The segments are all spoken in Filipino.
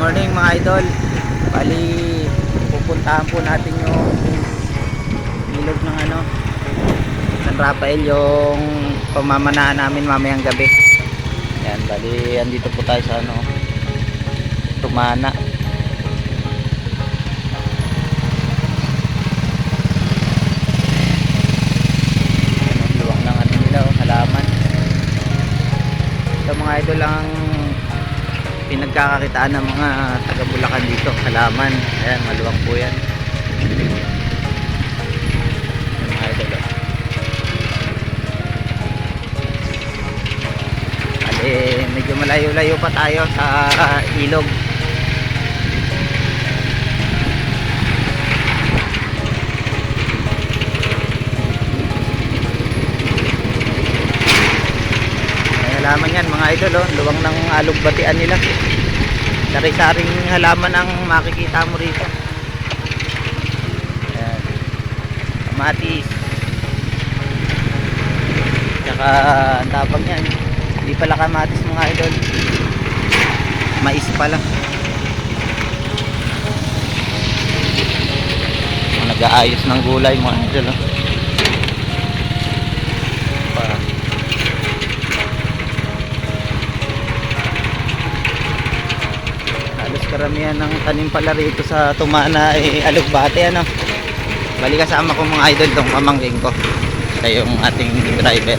morning mga idol. Bali, pupuntahan po natin yung ilog ng San Rafael, yung pamamanaan namin mamayang gabi. Yan, bali, andito po tayo sa Tumana. Luwang ng nila, halaman. Ito mga idol ang pinagkakakitaan ng mga taga Bulacan dito, halaman. Ayan, maluwang po yan. Ayan, mga idol. Medyo malayo-layo pa tayo sa ilog. May halaman yan mga idol, luwang ng alugbatian nila. Sari-saring halaman ang makikita mo rito. Ayan. Kamatis. Tsaka ang tapang yan, hindi pala kamatis mga idol, mais pala. Nag-aayos ng gulay mga idol. Halos karamihan ng tanim pala rito sa Tumana ay alugbate. Bali kasama ko mga idol tong pamangking ko, siya yung ating driver.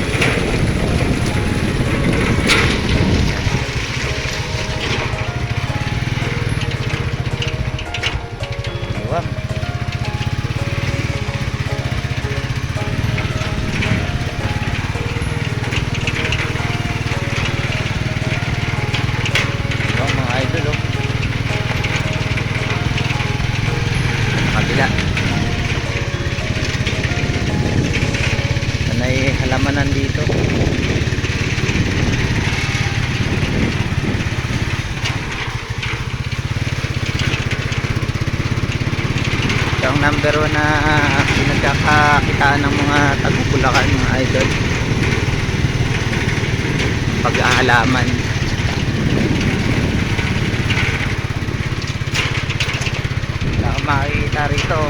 Sanay halamanan dito. Ito ang number 1 na pinagkakakitaan ng mga taga-Bulacan mga idol, pag-aalaman. Makikita rito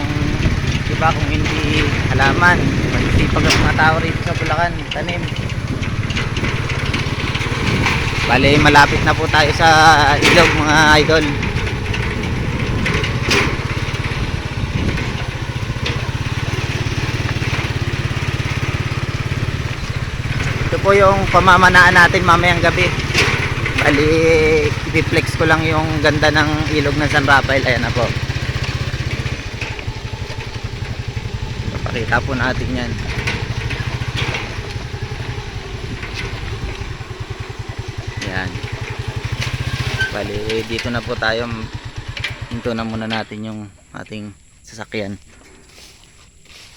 diba kung hindi halaman. Magsipag ang mga tao rito sa Bulacan, tanim. Bale, malapit na po tayo sa ilog mga idol. Ito po yung pamamanaan natin mamayang gabi. Bali, i-flex ko lang yung ganda ng ilog ng San Rafael. Ayan na po, pakita po natin yan. Yan. Bali, dito na po tayo. Hinto na muna natin yung ating sasakyan.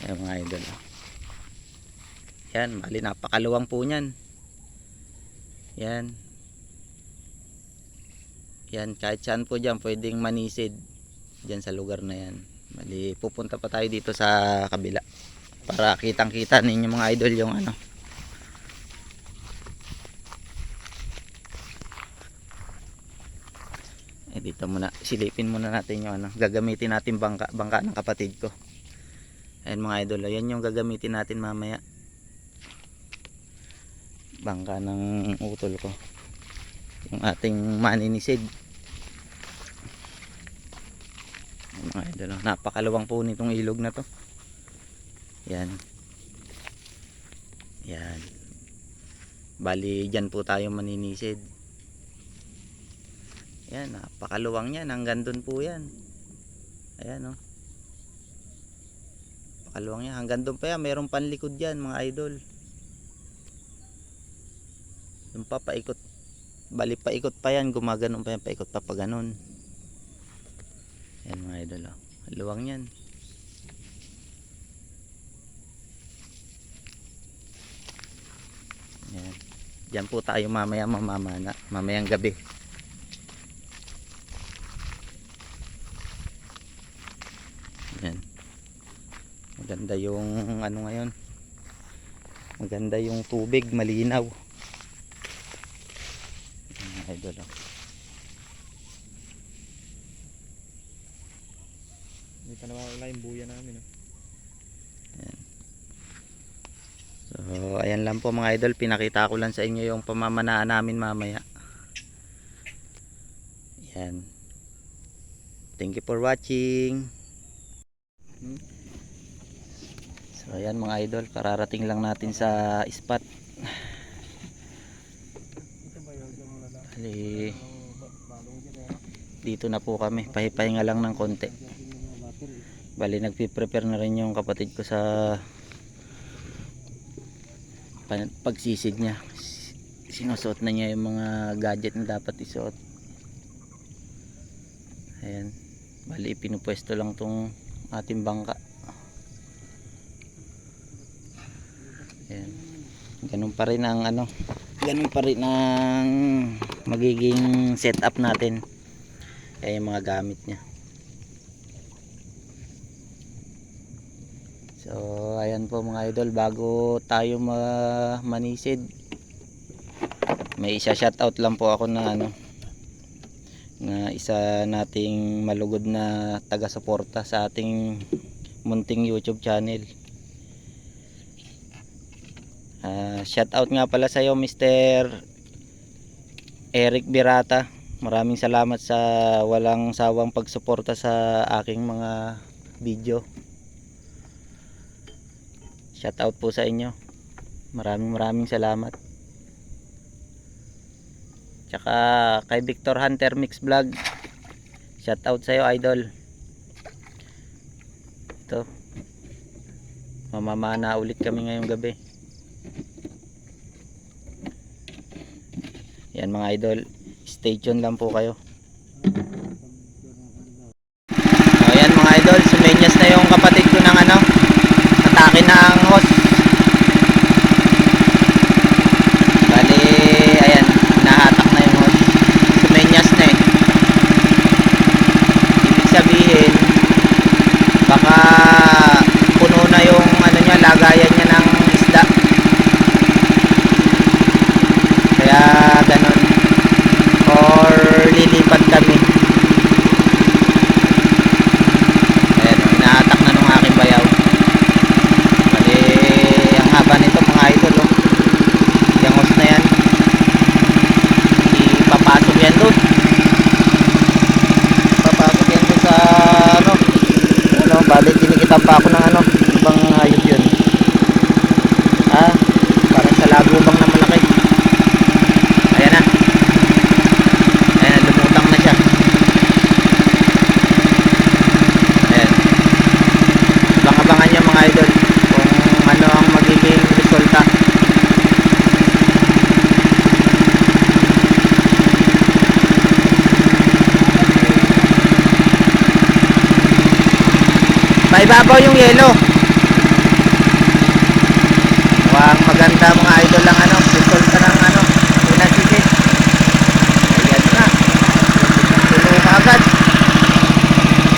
Ayan mga idol. Yan, bali napakaluwang po nyan. Yan. Yan, kahit saan po dyan pwedeng manisid dyan sa lugar na yan. Bali, pupunta pa tayo dito sa kabila para kitang-kita ninyo mga idol yung dito muna, silipin muna natin yung gagamitin natin bangka ng kapatid ko. Ayan mga idol, yan yung gagamitin natin mamaya. Bangka ng utol ko, yung ating maninisid. Mga idol, napakaluwang po nitong ilog na to. Yan. Yan. Bali, dyan po tayo maninisid. Yan, napakaluwang yan. Hanggang dun po yan. Ayan o. Napakaluwang yan. Hanggang dun pa yan. Mayroong panlikod dyan mga idol. Yung papaikot. Bali, paikot pa yan. Gumaganon pa yan. Paikot pa pa ganon. Yan mga idol o. Luwang yan. Yan. Diyan po tayo mamaya mamamana. Mamayang gabi. Yan. Maganda yung ngayon. Maganda yung tubig, malinaw. Yan, idol. Baka nawawala yung buya namin. So ayan lang po mga idol, pinakita ko lang sa inyo yung pamamanaan namin mamaya. Yan. Thank you for watching. So ayan mga idol, kararating lang natin sa spot. Bali, dito na po kami, pahipahinga lang ng konti. Bali nagpi-prepare na rin yung kapatid ko sa pagsisid niya. Sinusuot na niya yung mga gadget na dapat isuot. Ayan, bali pinupwesto lang tong ating bangka. Ayan, ganun pa rin ang ganun pa rin ang magiging setup natin. Kaya yung mga gamit niya. So ayan po mga idol, bago tayo manisid, may isa shoutout lang po ako na na isa nating malugod na taga-suporta sa ating munting YouTube channel. Shoutout nga pala sa iyo Mr. Eric Birata. Maraming salamat sa walang sawang pagsuporta sa aking mga video. Shoutout po sa inyo. Maraming salamat. Tsaka kay Victor Hunter Mix Vlog, shoutout sa iyo idol. Ito, mamamana ulit kami ngayong gabi. Yan mga idol, stay tuned lang po kayo. So ayan mga idol, sumenyas na yung kapatid ko ng atake na ang host. Bali ayan, nahatak na yung host, sumenyas na eh. Ibig sabihin baka puno na yung niya, lagayan niya ng isda, kaya ganon, or lilipat kami. Ayan, inahatak na nung aking bayaw. Bali ang haba nito mga idol, yung host na yan, ipapasok yan doon, papasok yan doon sa bali kinikitan pa ako ng ibang hayop yun, parang sa lagubang na malaki. Ayan na, lumutang na siya. Ayan, abang-abangan nyo mga idol kung ano ang magiging resulta. Maibabaw yung yelo. Mukhang maganda mga idol ang resulta ng pinasisid. Ayan na, tuloy na agad.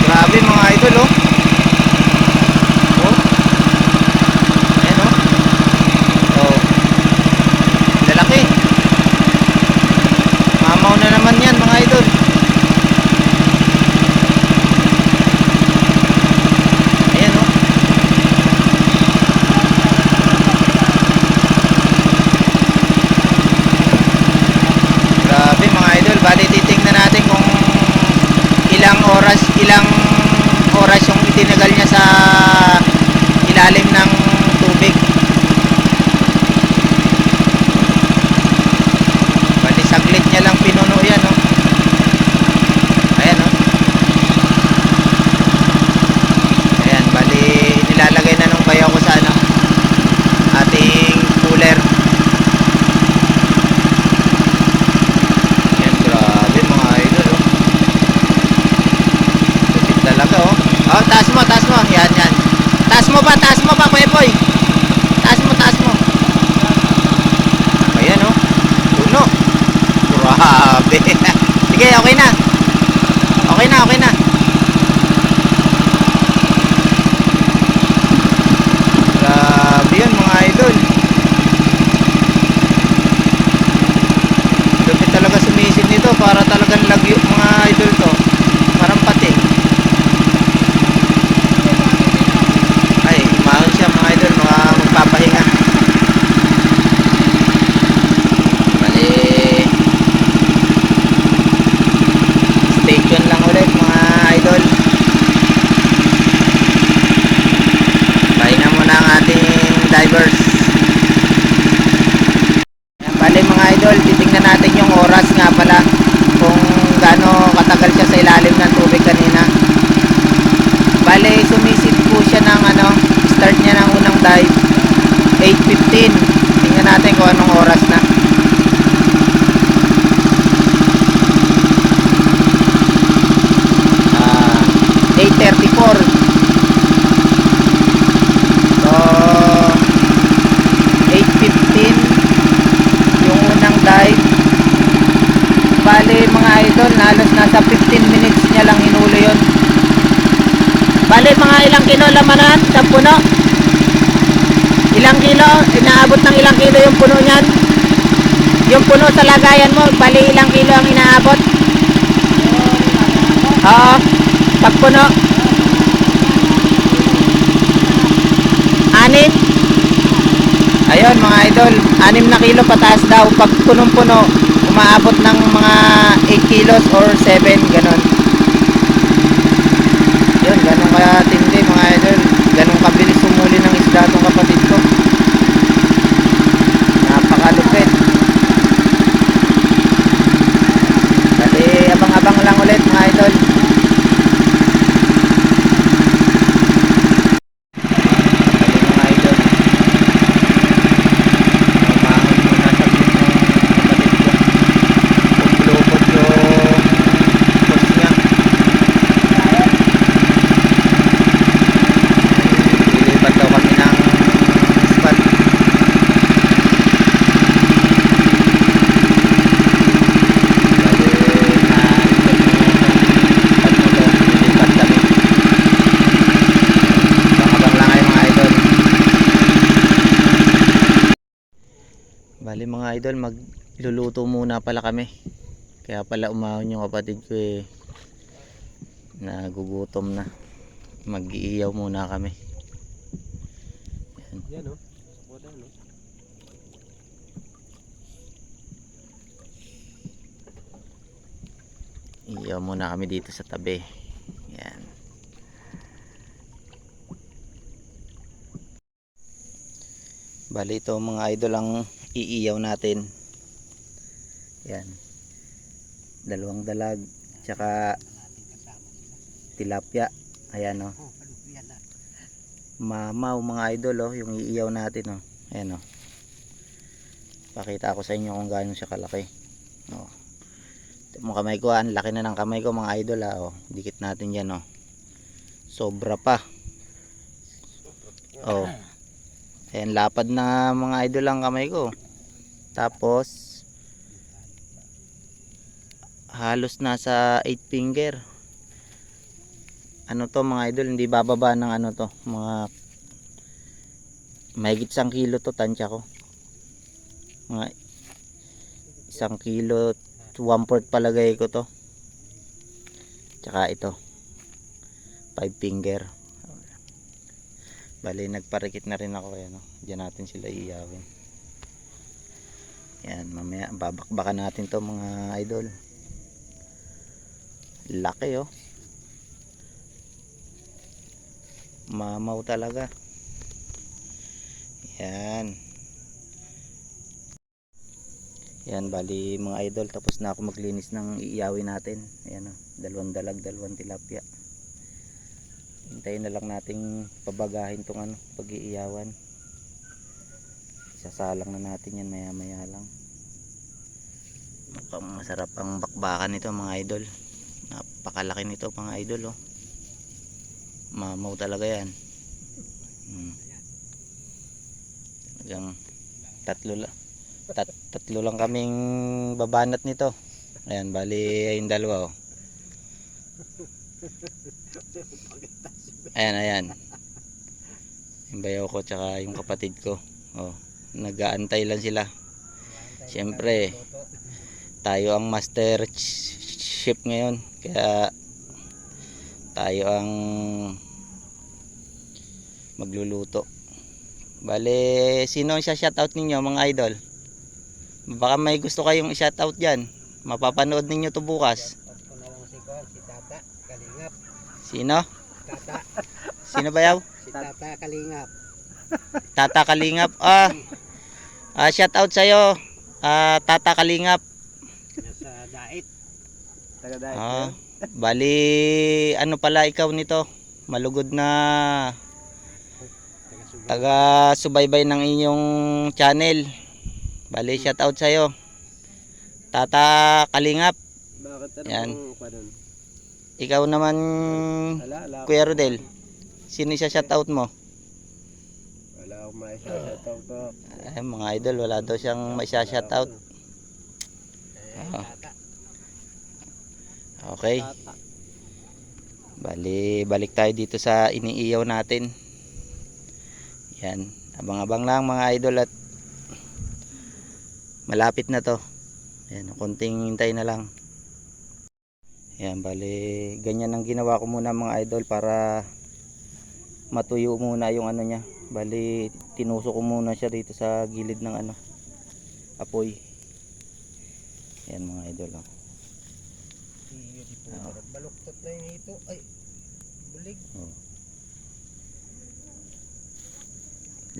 Grabe mga idol ayan lalaki. Mamaw na naman yan mga idol. Bali titingnan natin kung ilang oras yung itinagal niya sa ilalim ng tubig. Bali saglit niya lang pinuno yan ayan ayan, bali nilalagay na nung bayaw ko sa ating cooler. Taas mo, yan. Taas mo pa, Kuya Boy. Taas mo. Ayan puno. Grabe. Sige, okay na. Grabe yun mga idol. Lupit talaga sumisid nito, para talagang lagyo mga idol to. Parang pati. idol, titingnan natin yung oras nga pala kung gaano katagal siya sa ilalim ng tubig kanina. Bale, sumisid po siya ng start niya ng unang dive 8:15. Tingnan natin kung anong oras na. Ah, 8:34. So 8:15 yung unang dive. Bale mga idol, halos nasa 15 minutes niya lang hinuli yun. Bale mga ilang kilo lamanan sa puno? Ilang kilo? Inaabot ng ilang kilo yung puno niyan? Yung puno sa lagayan mo, bale ilang kilo ang inaabot? Oo, pag puno 6. Ayun mga idol, 6 na kilo pataas daw. Pag punong-puno, umaabot ng mga 8 kilos or 7, ganon. Yun, ganon kaya tindi mga idol. Ganon kabilis sumuli ng isda itong kapatid ko. Napakalupit. Kasi abang-abang lang ulit mga idol. Bali mga idol, magluluto muna pala kami. Kaya pala umahon yung kapatid ko nagugutom na. Mag-iiyaw muna kami. Yan. Yan Boda, Iiyaw muna kami dito sa tabi. Yan. Bali ito mga idol ang iiyaw natin. Yan. 2 dalag tsaka tilapia. Ayan mamaw mga idol yung iiyaw natin Ayan pakita ko sa inyo kung gaano siya kalaki. Ito mo kamay ko, ang laki na ng kamay ko mga idol dikit natin yan sobra pa. Ayan, lapad na mga idol ang kamay ko. Tapos halos nasa 8 finger. To mga idol, hindi bababa ng to, mga mahigit 1 kilo to tansya ko. Mga 1 kilo 1/4 palagay ko to. Tsaka ito 5 finger. Bali nagparikit na rin ako diyan natin sila iiyawin. Yan, mamaya babakbakan natin to mga idol. Laki mamaw talaga. Yan. Yan, bali mga idol, tapos na ako maglinis ng iiyawin natin. Ayan 2 dalag, 2 tilapia. Hintayin na lang nating pabagahin tong pag-iiyawan. Isasalang na natin yan maya maya lang. Mukhang masarap ang bakbakan nito mga idol. Napakalaki nito mga idol mamaw talaga yan. Talagang tatlo lang kaming babanat nito. Ayan, bali yung 2 Ayan yung bayaw ko tsaka yung kapatid ko nag-aantay lang sila. Siyempre tayo ang master chef ngayon, kaya tayo ang magluluto. Bale, sino ang shoutout ninyo mga idol? Baka may gusto kayong i-shoutout dyan, mapapanood ninyo to bukas. Si Tata Kalingap. Sino? Tata. Sino ba yaw? Si Tata Kalingap. Tata Kalingap. Shoutout sa'yo Tata Kalingap. Nasa dait. Taga dait. Ah, bali ano pala ikaw nito? Malugod na Taga Subo. taga-subaybay ng inyong channel. Bali shout out sa iyo. Tata Kalingap. Bakit ano Yan. pa doon? Ikaw naman Ala. Kuya Rodel. Sino siya shout out mo? Wala akong maisa-shoutout to. Ay, mga idol, wala daw siyang may shout out. Ah. Tata. Okay. Bali, balik tayo dito sa iniiyaw natin. Yan, abang-abang lang mga idol at malapit na to. Yan, konting hintay na lang. Yan, bali, ganyan ang ginawa ko muna mga idol para matuyo muna yung ano niya. Bali, tinusok ko muna siya dito sa gilid ng ano, apoy. Yan mga idol. Oh. Baluktot na yun ito. Ay, bulig. Oh.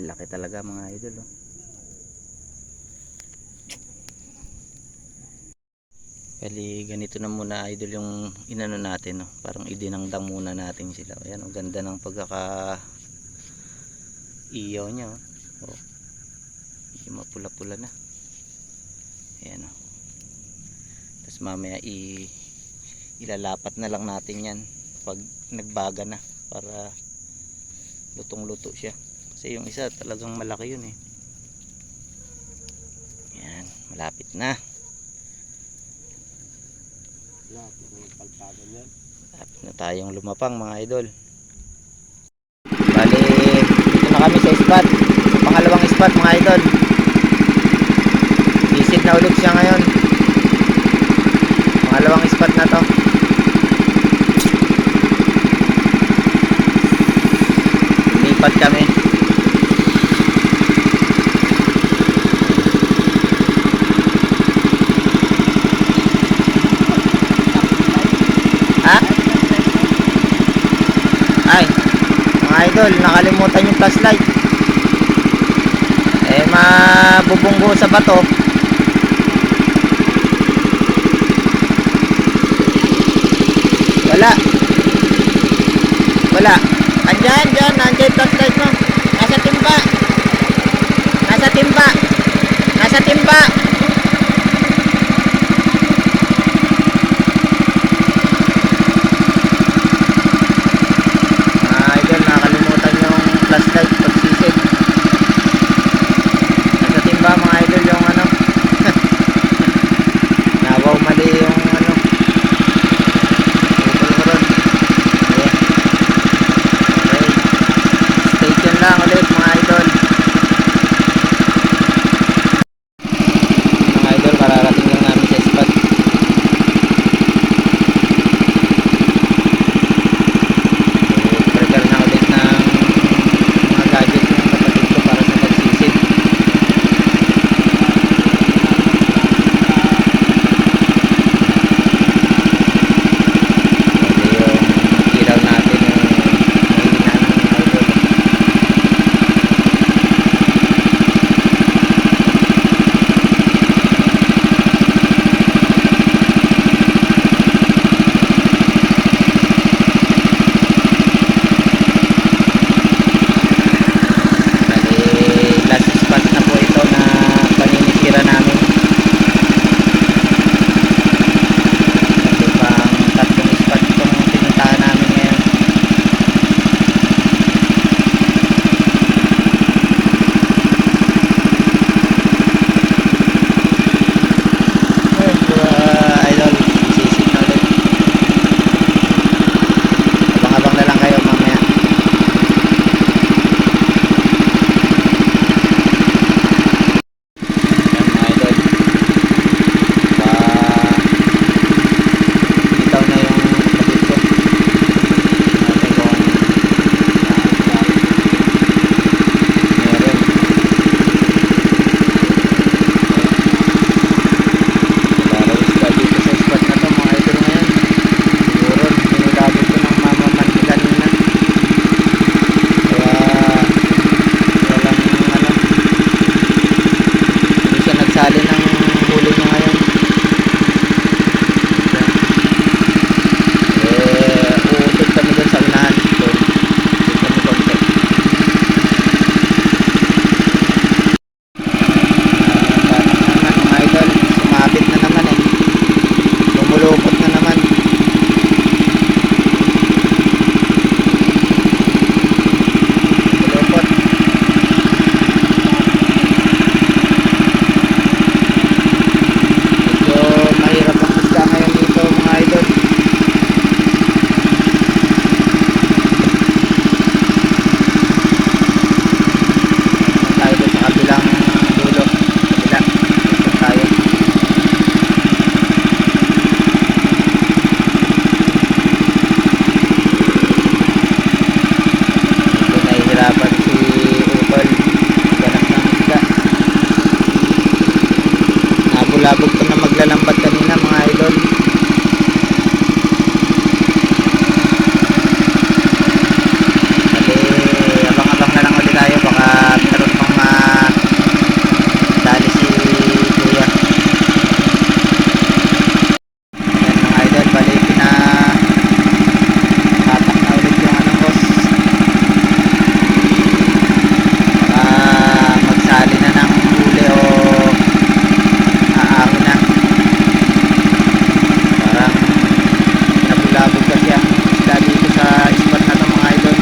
Laki talaga mga idol. Oh. Bali ganito na muna idol yung inano natin, no? Parang idinangdang muna natin sila. Ayan, ang ganda ng pagkaka iyaw niya. Oh. Oh. Medyo mapula-pula na. Ayan, oh. Tapos mamaya ilalapat na lang natin yan pag nagbaga na para lutong-luto siya. Kasi yung isa talagang malaki yun eh. Ayan, malapit na. Malapit na tayong lumapang mga idol. Bali, dito na kami sa spot. Pangalawang spot mga idol. Sisid na ulit siya ngayon. Pangalawang spot na to. Lipat kami. Ha? Ay, mga idol, nakalimutan yung flashlight. Eh, mabubunggo sa bato. Wala. Wala. Andyan, nandiyan yung flashlight mo. Nasa timba. Nasa timba. Nasa timba. Idol, nakalimutan yung flashlight pagsisid. Nasa timba mga idol yung ano. Nawaw mali yung ano. Putol-putol. Okay. Okay. Stay tuned lang ulit mga idol. naglalambat kanina mga idol. Bali, abang-abang na lang ulit tayo. Baka meron pang dali si kuya. Yan mga idol, bali tatak na ulit yung anong hose. Baka magsali na ng huli o aahon na. Parang nabulabog kasi ang isda dito sa spot na to mga idol.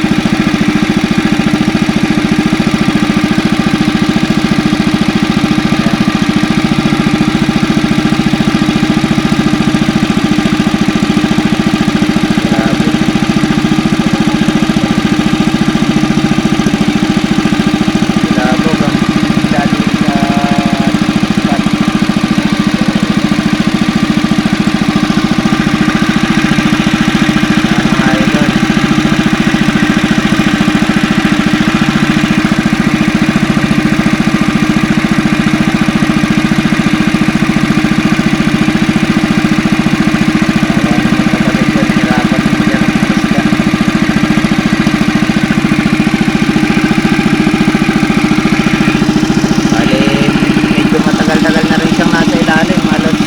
Bulabog ang isda dito sa spot. Mga idol. Bali, medyo matagal-tagal na rin siyang nasa ilalim, halos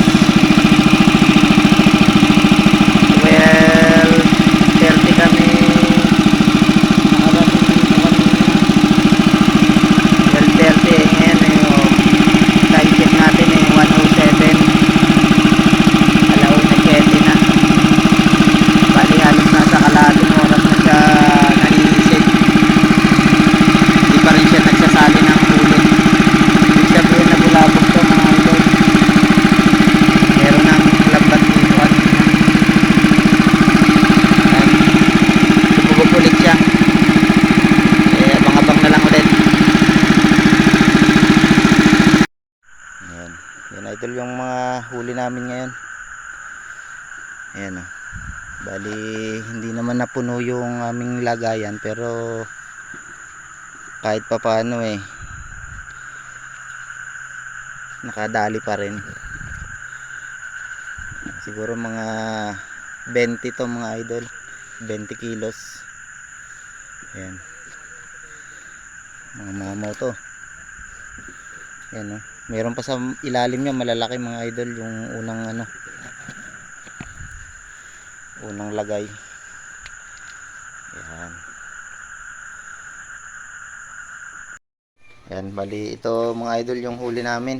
12:30 kami nakarating dito kanina. 12:30 ngayon time check natin 1:07, alauna 7 na. Bali halos nasa kalahating oras na siya naninisig, hindi pa rin siya nagsasali ng huli. Ibig sabihin na bulabog to mga idol. Meron ng lambat dito kanina. Ayan. Lumubog ulit siya. Abang-abang na lang ulit. Ayan. Yan idol yung mga huli namin ngayon. Ayan o. Bali hindi naman napuno yung aming lagayan, pero kahit pa paano nakadali pa rin. Siguro mga 20 to mga idol, 20 kilos. Ayan, mga mamaw to. Ayan, meron pa sa ilalim niya malalaki mga idol, yung unang lagay. Ayan. Ayan, bali ito mga idol yung huli namin.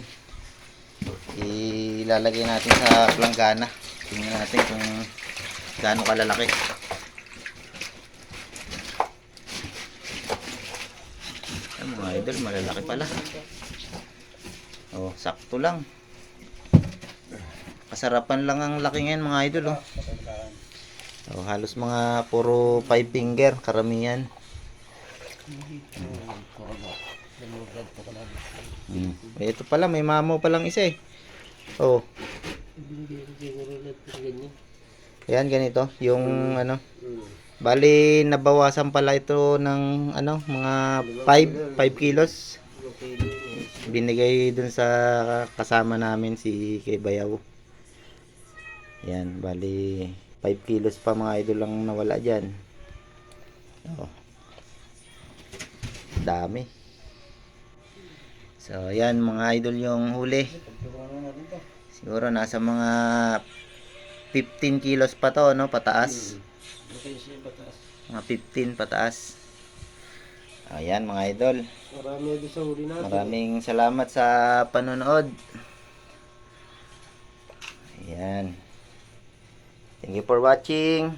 Ilalagay natin sa planggana. Tingnan natin kung gaano kalalaki. Ayan mga idol, malalaki pala. Oh, sakto lang. Kasarapan lang ang laki ngayon mga idol oh. Oh, halos mga puro 5 finger karamihan. Ito pala may mamo pa lang isa Oh. Ayan ganito yung bali nabawasan pala ito ng mga 5 kilos. Binigay dun sa kasama namin si Kay Bayaw. Ayan, bali 5 kilos pa mga idol lang nawala dyan. Oh. Dami. So ayan mga idol yung huli. Siguro nasa mga 15 kilos pa to pataas. Mga 15 pataas. Ayan mga idol. Maraming salamat sa panonood. Ayan. Thank you for watching.